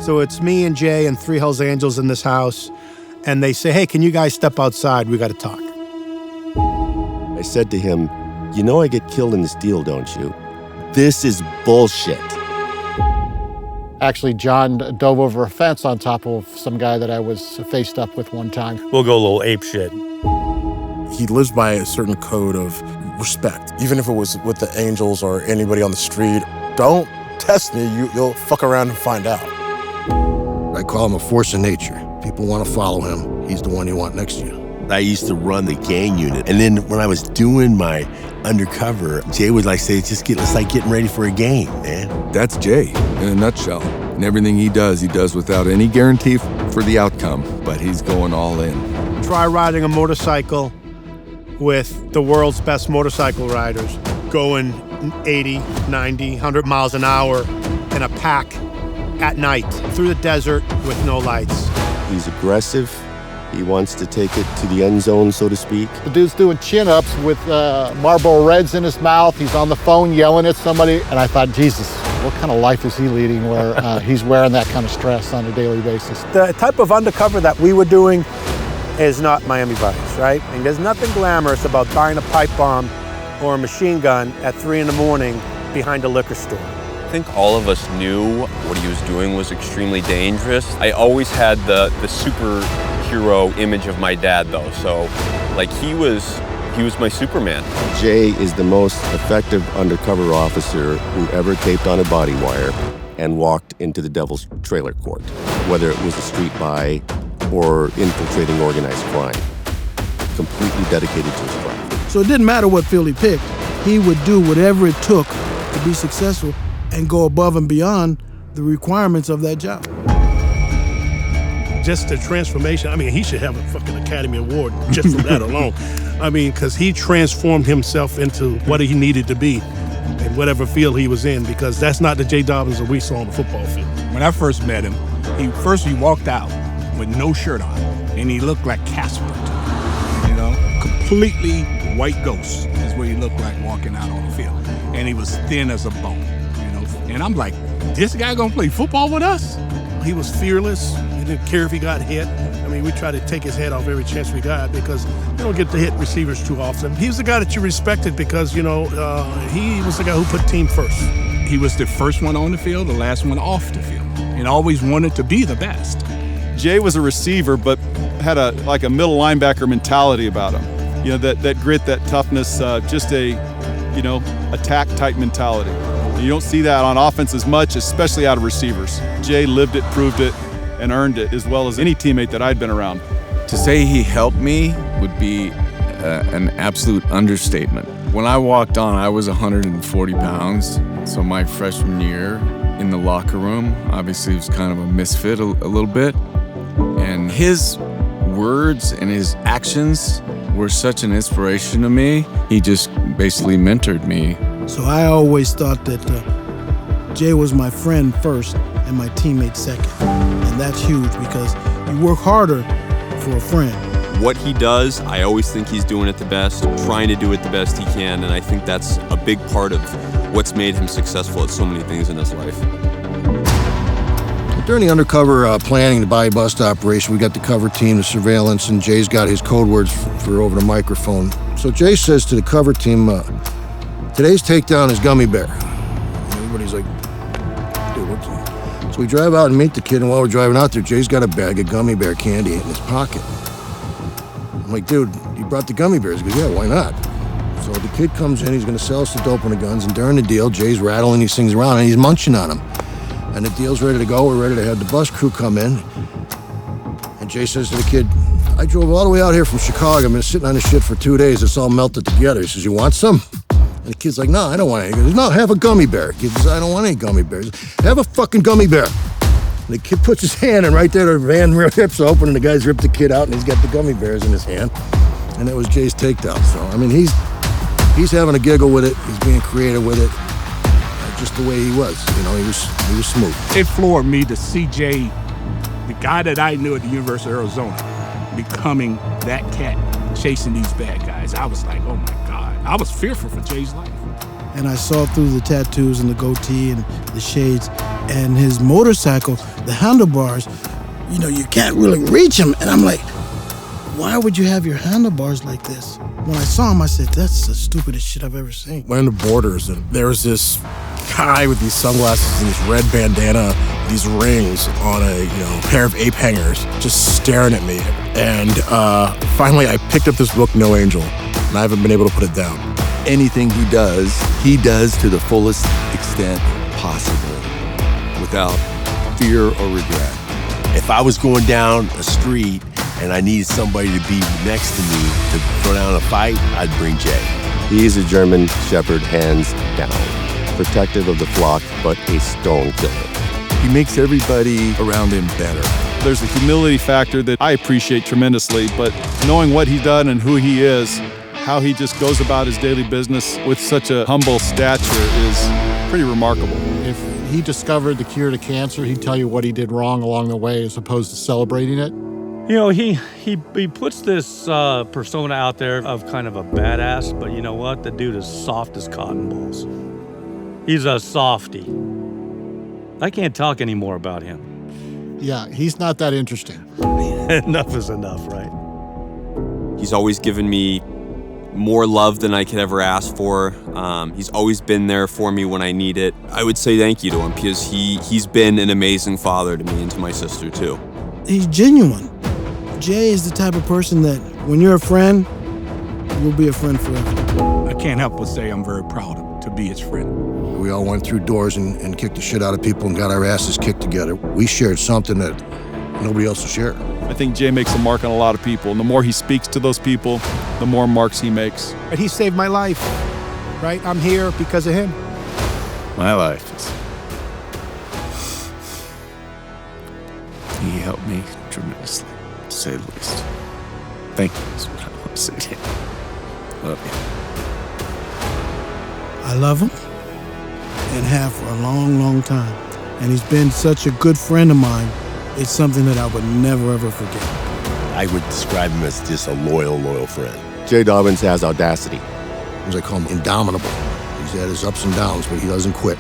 So it's me and Jay and 3 Hells Angels in this house. And they say, hey, can you guys step outside? We got to talk. I said to him, you know I get killed in this deal, don't you? This is bullshit. Actually, John dove over a fence on top of some guy that I was faced up with one time. We'll go a little ape shit. He lives by a certain code of respect. Even if it was with the Angels or anybody on the street, don't test me, you'll fuck around and find out. I call him a force of nature. People want to follow him. He's the one you want next to you. I used to run the gang unit. And then when I was doing my undercover, Jay would like say, it's like getting ready for a game, man. That's Jay in a nutshell. And everything he does without any guarantee for the outcome, but he's going all in. Try riding a motorcycle with the world's best motorcycle riders, going 80, 90, 100 miles an hour in a pack at night through the desert with no lights. He's aggressive. He wants to take it to the end zone, so to speak. The dude's doing chin-ups with Marlboro Reds in his mouth. He's on the phone yelling at somebody. And I thought, Jesus, what kind of life is he leading where he's wearing that kind of stress on a daily basis? The type of undercover that we were doing is not Miami Vice, right? And there's nothing glamorous about buying a pipe bomb or a machine gun at 3 in the morning behind a liquor store. I think all of us knew what he was doing was extremely dangerous. I always had the superhero image of my dad, though, so like he was my Superman. Jay is the most effective undercover officer who ever taped on a body wire and walked into the devil's trailer court, whether it was a street buy or infiltrating organized crime. Completely dedicated to his craft. So it didn't matter what field he picked. He would do whatever it took to be successful and go above and beyond the requirements of that job. Just the transformation, I mean, he should have a fucking Academy Award just from that alone. I mean, because he transformed himself into what he needed to be in whatever field he was in, because that's not the J. Dobyns that we saw on the football field. When I first met him, he walked out with no shirt on, and he looked like Casper, you know? Completely white ghost is what he looked like walking out on the field. And he was thin as a bone. And I'm like, this guy gonna play football with us? He was fearless. He didn't care if he got hit. I mean, we tried to take his head off every chance we got because you don't get to hit receivers too often. He was the guy that you respected because, he was the guy who put team first. He was the first one on the field, the last one off the field, and always wanted to be the best. Jay was a receiver, but had a middle linebacker mentality about him. You know, that grit, that toughness, just a attack type mentality. You don't see that on offense as much, especially out of receivers. Jay lived it, proved it, and earned it as well as any teammate that I'd been around. To say he helped me would be an absolute understatement. When I walked on, I was 140 pounds. So my freshman year in the locker room, obviously it was kind of a misfit a little bit. And his words and his actions were such an inspiration to me. He just basically mentored me. So I always thought that Jay was my friend first and my teammate second. And that's huge because you work harder for a friend. What he does, I always think he's doing it the best, trying to do it the best he can, and I think that's a big part of what's made him successful at so many things in his life. During the undercover planning, the buy bust operation, we got the cover team, the surveillance, and Jay's got his code words for over the microphone. So Jay says to the cover team, today's takedown is Gummy Bear. And everybody's like, dude, what's that? So we drive out and meet the kid, and while we're driving out there, Jay's got a bag of Gummy Bear candy in his pocket. I'm like, dude, you brought the Gummy Bears? He goes, yeah, why not? So the kid comes in, he's gonna sell us the dope on the guns, and during the deal, Jay's rattling these things around, and he's munching on them. And the deal's ready to go, we're ready to have the bus crew come in. And Jay says to the kid, I drove all the way out here from Chicago, I've been sitting on this shit for 2 days, it's all melted together. He says, you want some? And the kid's like, no, I don't want any. He goes, no, have a gummy bear. The kid says, I don't want any gummy bears. Have a fucking gummy bear. And the kid puts his hand in right there, the van rips open, and the guy's ripped the kid out, and he's got the gummy bears in his hand. And that was Jay's takedown. So, I mean, he's having a giggle with it. He's being creative with it. Just the way he was, he was smooth. It floored me to see Jay, the guy that I knew at the University of Arizona, becoming that cat, chasing these bad guys. I was like, oh my God. I was fearful for Jay's life. And I saw through the tattoos and the goatee and the shades And his motorcycle, the handlebars, you know, you can't really reach him. And I'm like, why would you have your handlebars like this? When I saw him, I said, that's the stupidest shit I've ever seen. Went into Borders, and there was this guy with these sunglasses and this red bandana, these rings on a pair of ape hangers, just staring at me. And finally, I picked up this book, No Angel, and I haven't been able to put it down. Anything he does to the fullest extent possible, without fear or regret. If I was going down a street and I needed somebody to be next to me to throw down a fight, I'd bring Jay. He's a German Shepherd hands down, protective of the flock, but a stone killer. He makes everybody around him better. There's a humility factor that I appreciate tremendously, but knowing what he's done and who he is, how he just goes about his daily business with such a humble stature is pretty remarkable. If he discovered the cure to cancer, he'd tell you what he did wrong along the way as opposed to celebrating it. You know, he puts this persona out there of kind of a badass, but you know what? The dude is soft as cotton balls. He's a softie. I can't talk anymore about him. Yeah, he's not that interesting. Enough is enough, right? He's always given me more love than I could ever ask for. He's always been there for me when I need it. I would say thank you to him because he's been an amazing father to me and to my sister too. He's genuine. Jay is the type of person that when you're a friend, you'll be a friend forever. I can't help but say I'm very proud to be his friend. We all went through doors and kicked the shit out of people and got our asses kicked together. We shared something that nobody else will share. I think Jay makes a mark on a lot of people, and the more he speaks to those people, the more marks he makes. But he saved my life, right? I'm here because of him. My life is... He helped me tremendously, to say the least. Thank you is what I want to say to you. Love you. I love him and have for a long, long time. And he's been such a good friend of mine. It's something that I would never, ever forget. I would describe him as just a loyal friend. Jay Dobyns has audacity. As I call him, indomitable. He's had his ups and downs, but he doesn't quit.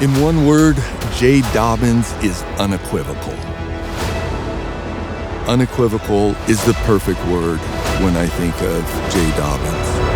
In one word, Jay Dobyns is unequivocal. Unequivocal is the perfect word when I think of Jay Dobyns.